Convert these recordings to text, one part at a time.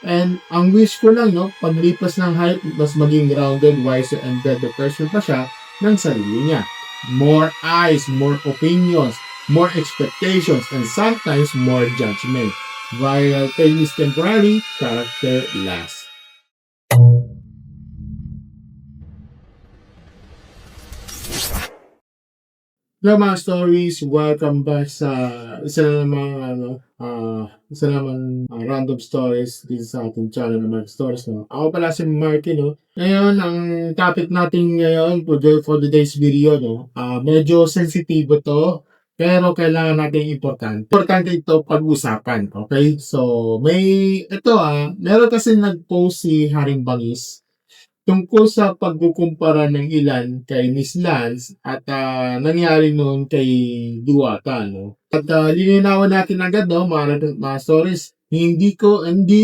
And ang wish ko lang, no, paglipas ng hype, mas maging grounded, wiser, and better person pa siya ng sarili niya. More eyes, more opinions, more expectations, and sometimes more judgment. Viral fame is temporary, character lasts. Hello mga stories, welcome back sa isa na namang random stories dito sa ating channel ng Mark Stories. No? Ako pala si Marky, no? Ngayon, ang topic natin ngayon for today's video, no? Medyo sensitibo to, pero kailangan natin importante. Importante ito pag-usapan, okay? So, meron kasi nag-post si Haring Bangis tungkol sa pagkukumpara ng ilan kay Miss Lance at nangyari noon kay Diwata, no? At lininawan natin agad, no, mga stories, hindi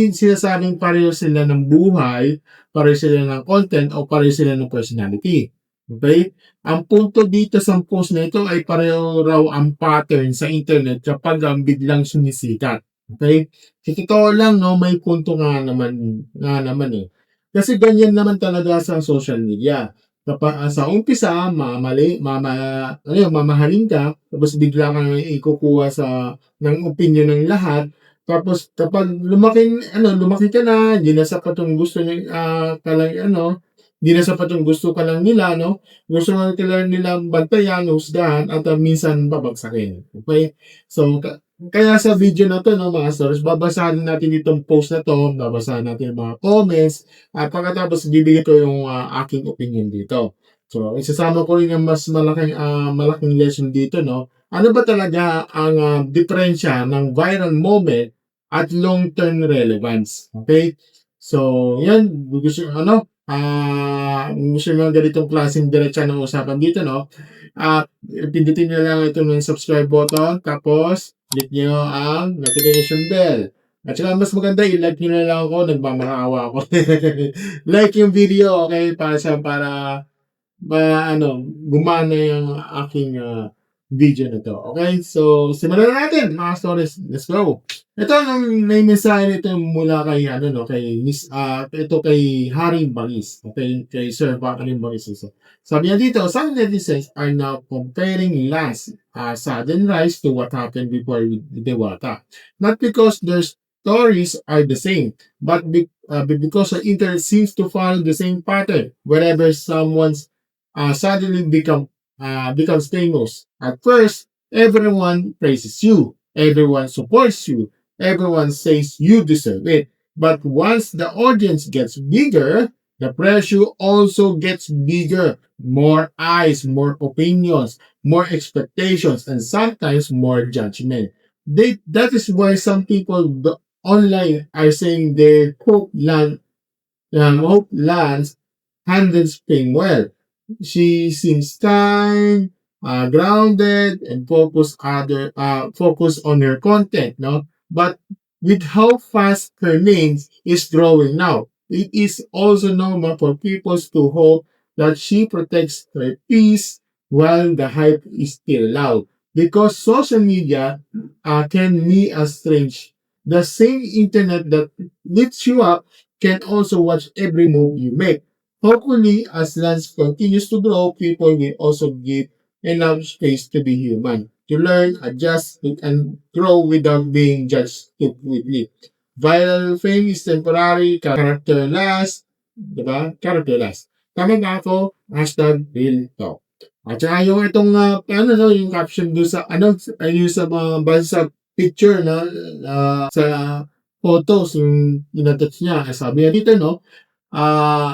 sinasabing pareho sila ng buhay, pareho sila ng content, o pareho sila ng personality. Okay? Ang punto dito sa post na ito ay pareho raw ang pattern sa internet kapag ang biglang sumisikat. Okay? Sa totoo lang, no, may punto nga naman eh. Kasi ganyan naman talaga sa social media. Kapag sa umpisa, mamahalin ka, tapos bigla kang ikukuha ng opinion ng lahat. Tapos kapag lumaki ka na, hindi na sapat yung gusto niya, hindi na sapat yung gusto ka lang nila, no? Gusto ka lang nila bantayan, husgahan, at minsan babagsakin. Okay? So, kaya sa video na to, no, mga stars, babasahin natin itong post na to, babasahin natin yung mga comments, at pagkatapos bibigyan ko yung aking opinion dito. So, isasama ko rin yung mas malaking lesson dito, no? Ano ba talaga ang diferensya ng viral moment at long-term relevance? Okay? So, yan, gusto nyo ganitong klaseng diretsa ng usapan dito, no? Pindutin nyo lang ito ng subscribe button, tapos click nyo ang notification bell. At saka mas maganda, i-like nyo na lang ako, nagmamakaawa ako. Like yung video, okay? Para gumana yung aking video na to. Okay? So, simulan na natin, mga stories. Let's go! Ito, may mensahe nito mula kay, ito kay Haring Bangis. Okay? Kay Sir Haring Bangis. Sabi niya dito, some netizens are now comparing Lance sudden rise to what happened before with Dewata. Not because their stories are the same, but because the internet seems to follow the same pattern. Whenever someone's suddenly becomes famous. At first, everyone praises you, everyone supports you, everyone says you deserve it. But once the audience gets bigger, the pressure also gets bigger. More eyes, more opinions, more expectations, and sometimes more judgment. That is why some people online are saying they hope Lance handles fame well. She seems kind, grounded, and focus on her content, no? But with how fast her name is growing now, it is also normal for people to hope that she protects her peace while the hype is still loud. Because social media can be as strange. The same internet that lifts you up can also watch every move you make. Hopefully, as Lance continues to grow, people will also give enough space to be human, to learn, adjust, and grow without being judged too quickly. Viral fame is temporary, character last, diba? Character last. Tama nga ako, hashtag real talk. At saka yung itong, yung caption doon sa, yung sa mga base sa picture, no, sa photos, yung inatouch niya. Sabi niya dito, no,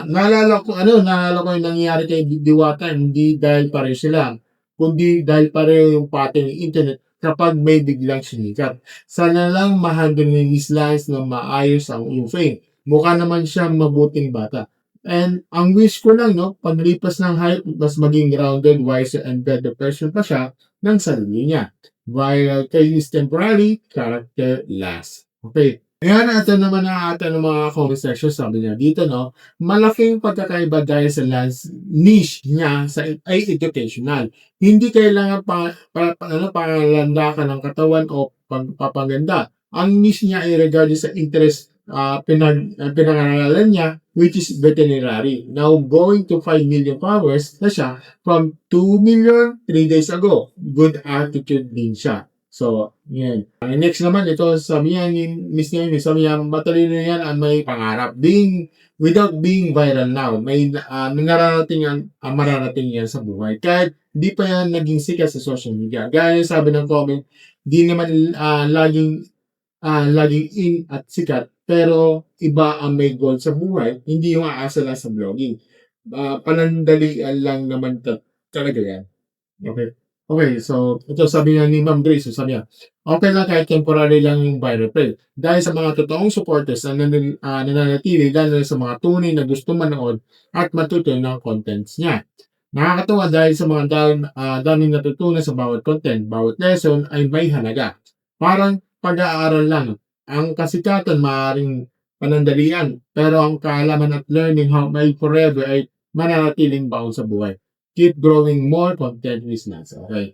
naalala ko yung nangyayari kay Diwata, hindi dahil pareho sila, kundi dahil pareho yung pattern ng internet kapag may biglang sinikat. Sana lang ma-handle ni Miss Lance na maayos ang yung fame. Mukha naman siyang mabuting bata. And ang wish ko lang, no, paglipas ng hype, mas maging grounded, wiser, and better person pa siya ng sarili niya. While fame is temporary, character lasts. Okay. Ayan, ito naman ang ating mga comment section. Sabi niya dito, no, malaking pagkakaiba dahil sa niche niya ay educational. Hindi kailangan pangalanda ka ng katawan o pagpapaganda. Ang niche niya ay regarding sa interest pinag-aralan niya, which is veterinary. Now, going to 5 million followers na siya from 2 million 3 days ago. Good attitude din siya. So, yan. Next naman, ito, sabi niya, Miss Nene, sabi niya, matalino yan at may pangarap. Without being viral now, may mararating yan sa buhay. Kahit di pa yan naging sikat sa social media. Gaya yung sabi ng comment, di naman laging in at sikat, pero iba ang may goal sa buhay, hindi yung aasa lang sa vlogging. Panandalian lang naman talaga yan. Okay. Okay, so ito sabi nga ni Ma'am Grace, so sabi niya, okay lang kahit temporary lang yung viral trend. Dahil sa mga totoong supporters na nananatili, lalo sa mga tunay na gusto manood at matuto ng contents niya. Nakakatawa dahil sa mga daming natutunan sa bawat content, bawat lesson ay may halaga. Parang pag-aaral lang. Ang kasikatan maaaring panandalian, pero ang kaalaman at learning how may forever ay mananatiling baon sa buhay. Keep growing more content listeners. Okay.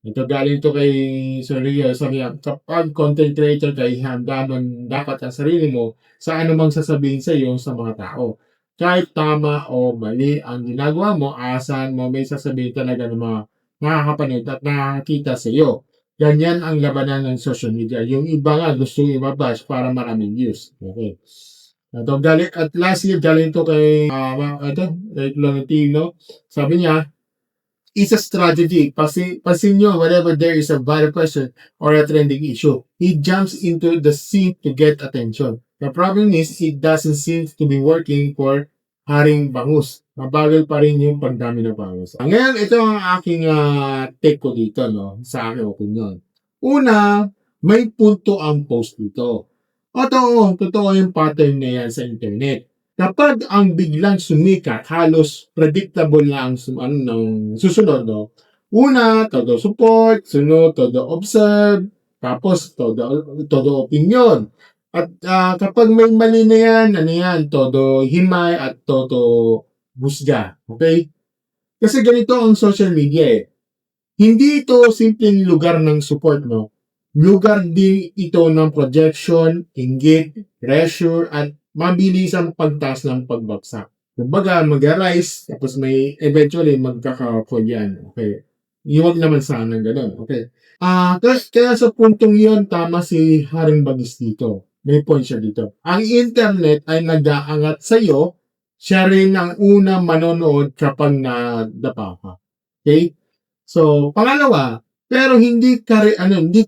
Ito galing to kay Sir Rio. Sabi niya, kapag content creator ka, ihanda mo dapat ang sarili mo sa anumang sasabihin sa iyo sa mga tao. Kahit tama o mali ang ginagawa mo, asahan mo may sasabihin talaga ng mga nakakapanood at nakakakita sa iyo. Ganyan ang labanan ng social media. Yung iba nga gusto ibabash para maraming views. Okay. Ito, galing, at last year, galing to kay, kay Florentino. Sabi niya, it's a strategy. Pasin nyo, whenever there is a viral question or a trending issue, he jumps into the scene to get attention. The problem is, it doesn't seem to be working for Haring Bangus. Mabagal pa rin yung pagdami ng bangus. Ngayon, ito ang aking take ko dito, no, sa aking opinion. Una, may punto ang post dito. Totoo yung pattern na yan sa internet. Kapag ang biglang sumikat, halos predictable na ang susunod, no? Una, todo support, sunod, todo observe, tapos todo opinion. At kapag may mali na yan, todo himay at todo busga. Okay? Kasi ganito ang social media eh. Hindi ito simpleng lugar ng support, no? Lugar din ito ng projection, inggit, pressure, at mabilisang pagtaas ng pagbagsak. Kumbaga, mag-arise, tapos may eventually magkaka-fall yan. Okay. Iwag naman sana ganun. Okay. Kaya sa puntong yun, tama si Haring Bagis dito. May point siya dito. Ang internet ay nag-aangat sa'yo, siya rin ang unang manonood kapag nadapa ka. Okay? So, pangalawa, pero hindi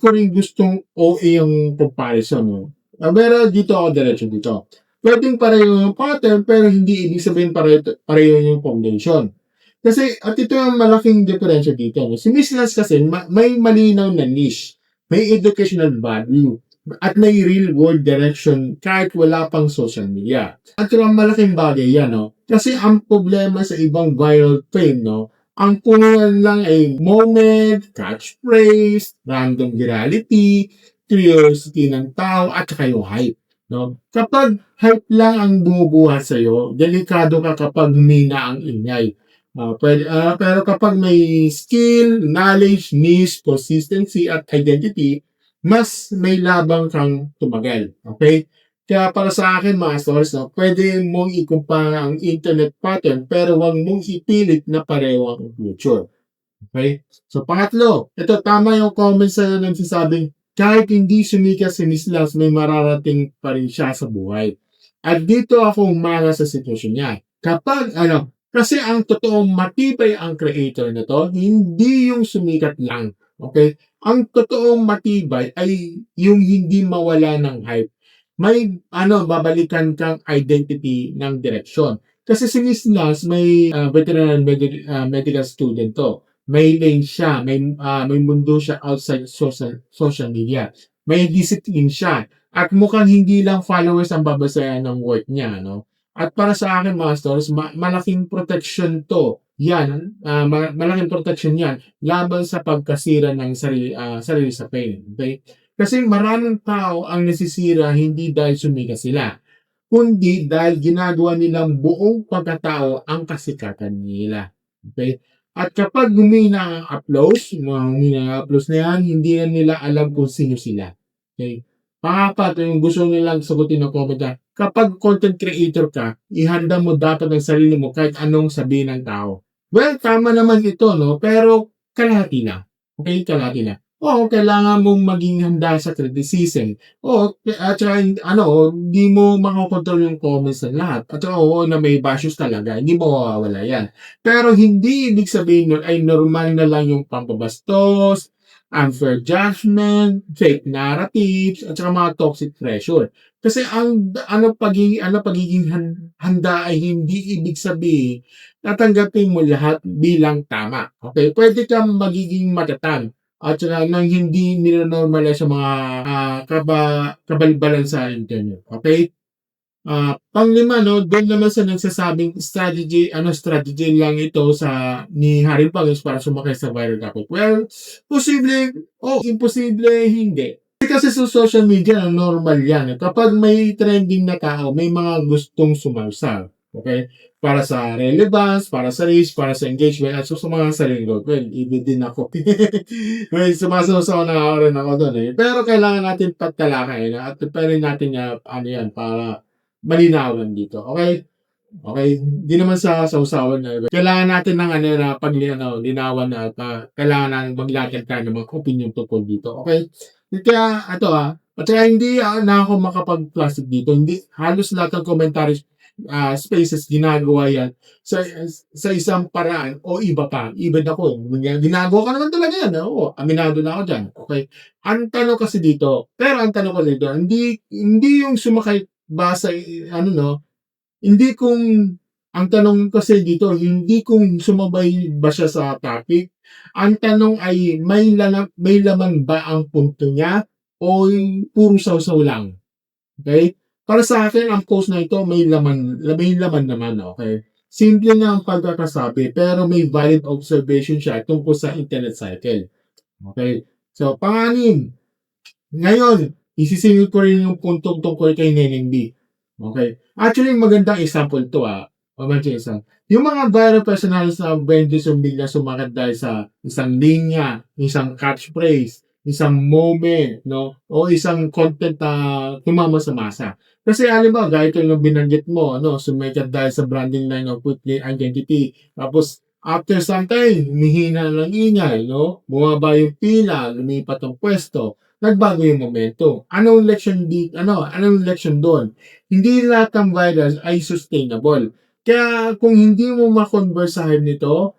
ko rin gustong OA yung comparison. No? Pero dito ako diretso dito. Pwedeng pareho yung pattern, pero hindi ibig sabihin pareho yung foundation. Kasi, at ito yung malaking diferensya dito. No? Si Miss Lance kasi, may malinaw na niche. May educational value. At may real world direction kahit wala pang social media. At yung malaking bagay yan, no? Kasi ang problema sa ibang viral fame, no? Ang kunan lang ay moment, catchphrase, random virality, curiosity ng tao, at saka yung hype. No? Kapag hype lang ang bumubuhat sa'yo, delikado ka kapag humina ang ingay. Pero kapag may skill, knowledge, niche, consistency, at identity, mas may labang kang tumagal. Okay? Kaya para sa akin mga stories, no, pwede mong ikumpara ang internet pattern pero huwag mong ipilit na pareho ang future. Okay? So pangatlo, ito tama yung comments na nagsasabing kahit hindi sumikat si Miss Lance, may mararating pa rin siya sa buhay. At dito ako umanga sa sitwasyon niya. Kasi ang totoong matibay ang creator na to, hindi yung sumikat lang. Okay? Ang totoong matibay ay yung hindi mawala ng hype. May babalikan kang identity ng direksyon. Kasi si Miss Lance may veterinary medical student to. May lane siya, may mundo siya outside social media. May discipline siya. At mukhang hindi lang followers ang babasayan ng work niya, no? At para sa akin mga stories, malaking protection to. Yan, malaking protection yan laban sa pagkasira ng sarili sa pain. Okay? Kasi maraming tao ang nasisira hindi dahil sumikat sila, kundi dahil ginagawa nilang buong pagkatao ang kasikatan nila. Okay? At kapag humina ang applause, mga humina ang applause na yan, hindi na nila alam kung sino sila. Okay? Pangapat, yung gusto nilang sagutin ng comment na, kapag content creator ka, ihanda mo dapat ang sarili mo kahit anong sabihin ng tao. Well, tama naman ito, no? Pero kalahati na. Okay, kalahati na. Oo, kailangan mong maging handa sa criticism. Oo, at saka, hindi mo makokontrol yung comments ng lahat. At saka, oo, na may bashes talaga. Hindi mo mawawala yan. Pero hindi ibig sabihin nun ay normal na lang yung pampabastos, unfair judgment, fake narratives, at saka mga toxic pressure. Kasi pagiging handa ay hindi ibig sabihin tatanggapin mo lahat bilang tama. Okay? Pwede kang magiging matatag at saka nang hindi nilo-normalize sa mga kabalbalan sa internet. Okay? Panglima, no, doon naman sa nagsasabing strategy lang ito sa ni Harry Poggins para sumakay sa viral topic. Well, posible, imposible, hindi. Kasi sa social media, normal yan. Kapag may trending na tao, may mga gustong sumalsal. Okay? Para sa relevance, para sa reach, para sa engagement, at sa mga sarili ko. Well, even din ako. Well, sumasaw na rin ako doon eh. Pero kailangan natin pagtalakay at pwede natin yan, para malinawan dito. Okay? Okay, hindi naman sa sausawan na kailangan natin ng linawan na at kailangan natin maglakad tayo ng mga opinion tungkol dito. Okay? Kaya at saka hindi na ako makapag-plastic dito. Hindi halos lahat ng commentary spaces ginagawa yan sa isang paraan o iba pa. Even ako, ginagawa ko naman talaga yan. Oo, aminado na ako dyan. Okay? Ang tanong kasi dito, hindi yung sumakay ba sa hindi kung ang tanong kasi dito, hindi kung sumabay ba siya sa topic. Ang tanong ay may laman ba ang punto niya o puro saw-saw lang. Okay? Para sa akin, ang post na ito may laman naman, okay? Simple nga ang pagkakasabi, pero may valid observation siya tungkol sa internet cycle. Okay? So, panganim, ngayon, isisingil ko rin yung punto tungkol kay Neneng B. Okay? Actually, magandang example to yung mga viral personalities na bendis bigla sumakat dahil sa isang linya, isang catchphrase, isang moment, no? O isang content na tumama sa masa. Kasi halimbawa, gaya ito yung binanggit mo, sumikat dahil sa branding line of quickly identity. Tapos, after some time, humihina ng ingay, no? Bumaba yung pila, lumipat ang pwesto, nagbago yung momento. Anong leksyon doon? Hindi lahat ng viral ay sustainable. Kaya kung hindi mo makonversahin nito,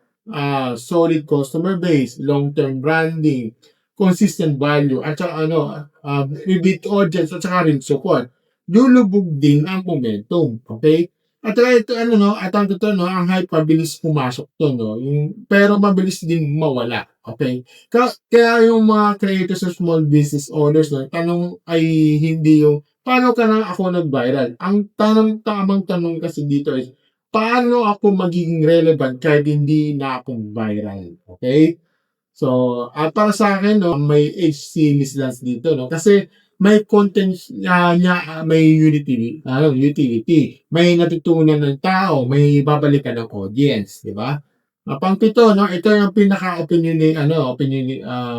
solid customer base, long-term branding, consistent value, at saka repeat audience, at saka rin support, lulubog din ang momentum. Okay? At saka ito, at ang totoo, ang hype mabilis pumasok to, pero mabilis din mawala. Okay? Kaya yung mga creators of small business owners, tanong ay hindi yung, paano ka na ako nag-viral? Ang tamang tanong kasi dito is, paano ako magiging relevant kahit hindi na ako viral? Okay? So, para sa akin, may HC Lance dito, kasi may content niya, may utility. May natutunan ng tao, may babalikan ng audience, di ba? Pang-pito, ito yung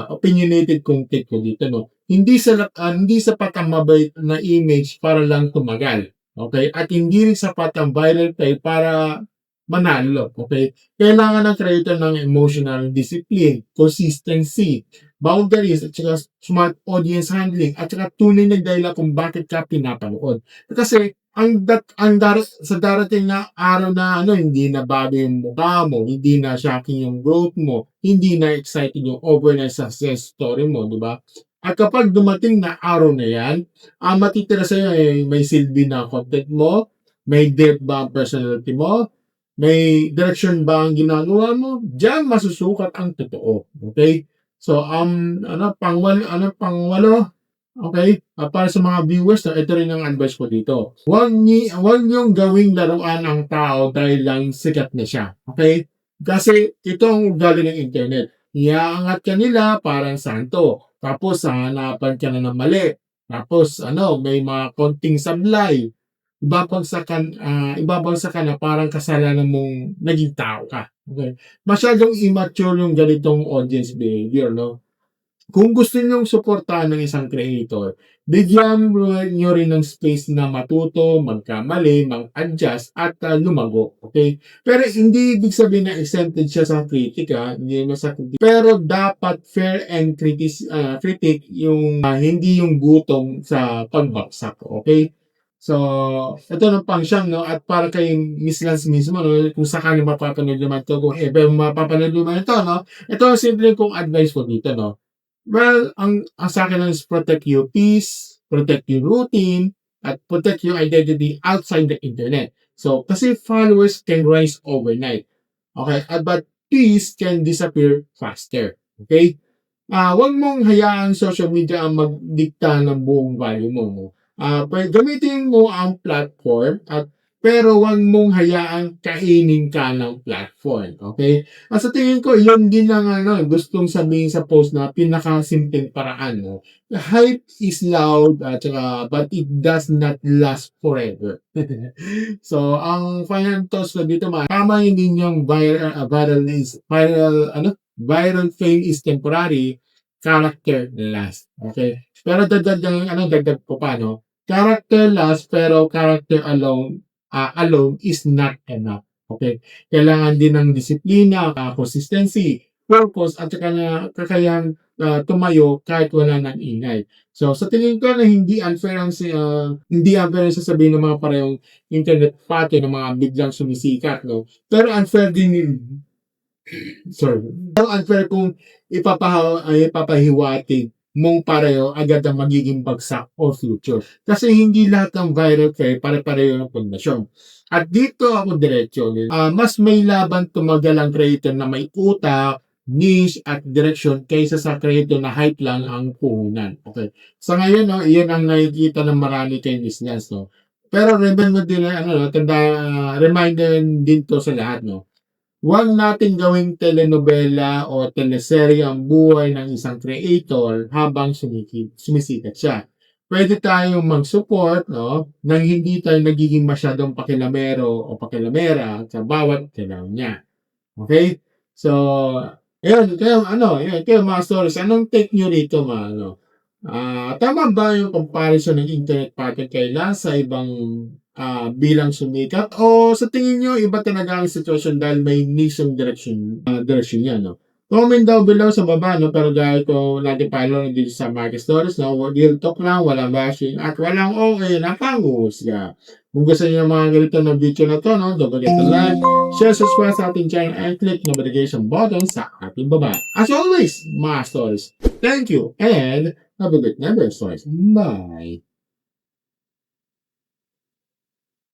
opinionated kong take ko dito, Hindi sapat ang mabait na image para lang tumagal. Okay? At hindi rin sapat ang viral play para manalo. Okay? Kailangan ng creator ng emotional discipline, consistency, boundaries, at saka smart audience handling, at saka tunay na dahilan kung bakit ka pinapanood. Kasi sa darating na araw na hindi na bago yung mukha mo, hindi na shocking yung growth mo, hindi na exciting yung overnight success story mo, di ba? At kapag dumating na araw na yan, ang matitira sa'yo ay may silbi na content mo, may depth ba ang personality mo, may direction ba ang ginagawa mo, diyan masusukat ang totoo. Okay? So, pangwalo, okay? Para sa mga viewers, ito rin ang advice ko dito. Huwag niyong gawing laruan ang tao dahil lang sikat na siya. Okay? Kasi ito ang ugali ng internet. Iaangat ka nila parang santo. Tapos, hahanapan ka na ng mali. Tapos, may mga konting sablay. Ibabagsakan na parang kasalanan mong naging tao ka. Okay? Masyadong immature yung ganitong audience behavior, no? Kung gusto niyong suportahan ng isang creator, bigyan niyo rin ng space na matuto, magkamali, mag-adjust at lumago. Okay? Pero hindi ibig sabihin na exempted siya sa kritika, hindi naman sa kritika. Pero dapat fair and critic yung hindi yung gutom sa pagbaksak. Okay? So, ito ng pangsyang, no? At para kay Miss Lance mismo, no? Kung sakali mapapanood naman ito, kung ever mapapanood naman ito, no? Ito ang simple kong advice ko dito, no? Well, ang sa akin lang is protect your peace, protect your routine, at protect your identity outside the internet. So, kasi followers can rise overnight. Okay? But peace can disappear faster. Okay? Huwag mong hayaan social media ang magdikta ng buong value mo. No? Gamitin mo ang platform at pero huwag mong hayaang kainin ka ng platform. Okay? At sa tingin ko, yun din ang gustong sabihin sa post na pinakasimpleng paraan. No? The hype is loud but it does not last forever. So, ang final thoughts ko dito, tama yun din yung viral fame is temporary, character lasts. Okay? Pero dagdag ko pa, no? Character lasts, pero character alone is not enough. Okay? Kailangan din ng disiplina, consistency, purpose, at saka na kakayang tumayo kahit wala ng ingay. So, sa tingin ko na hindi unfair ang sasabihin ng mga parehong internet pati ng mga biglang sumisikat, no? Pero unfair din sorry. Pero unfair kung ipapahiwatig mong pareho agad ang magiging bagsak o future. Kasi hindi lahat ng viral fare pare-pareho ng pundasyon. At dito ako diretso. Mas may laban tumagal ang creator na may utak, niche at direction kaysa sa creator na hype lang ang puhunan. Okay. Sa ngayon, no, iyan ang nakikita ng marami kay business, no. Pero remember din reminder din to sa lahat, no. Huwag natin gawing telenobela o teleserye ang buhay ng isang creator habang sumisikat siya. Pwede tayong mag-support, no, nang hindi tayo nagiging masyadong pakilamero o pakilamera sa bawat galaw niya. Okay? So, kaya mga stories, anong take nyo rito, tama ba yung comparison ng internet pattern kay sa ibang bilang sumikat o sa tingin nyo iba talaga ang sitwasyon dahil may niche yung direction niya, no? Comment down below sa baba, no? Pero dahil ko natin follow dito sa Market Stories, no? Real talk lang, walang bashing at walang okay na panghusga. Kung gusto niyo ng mga ganito na video na to, no? Don't forget to like, share, subscribe sa ating channel and click notification button sa ating baba. As always, mga stories. Thank you and have a good night, stories. Bye!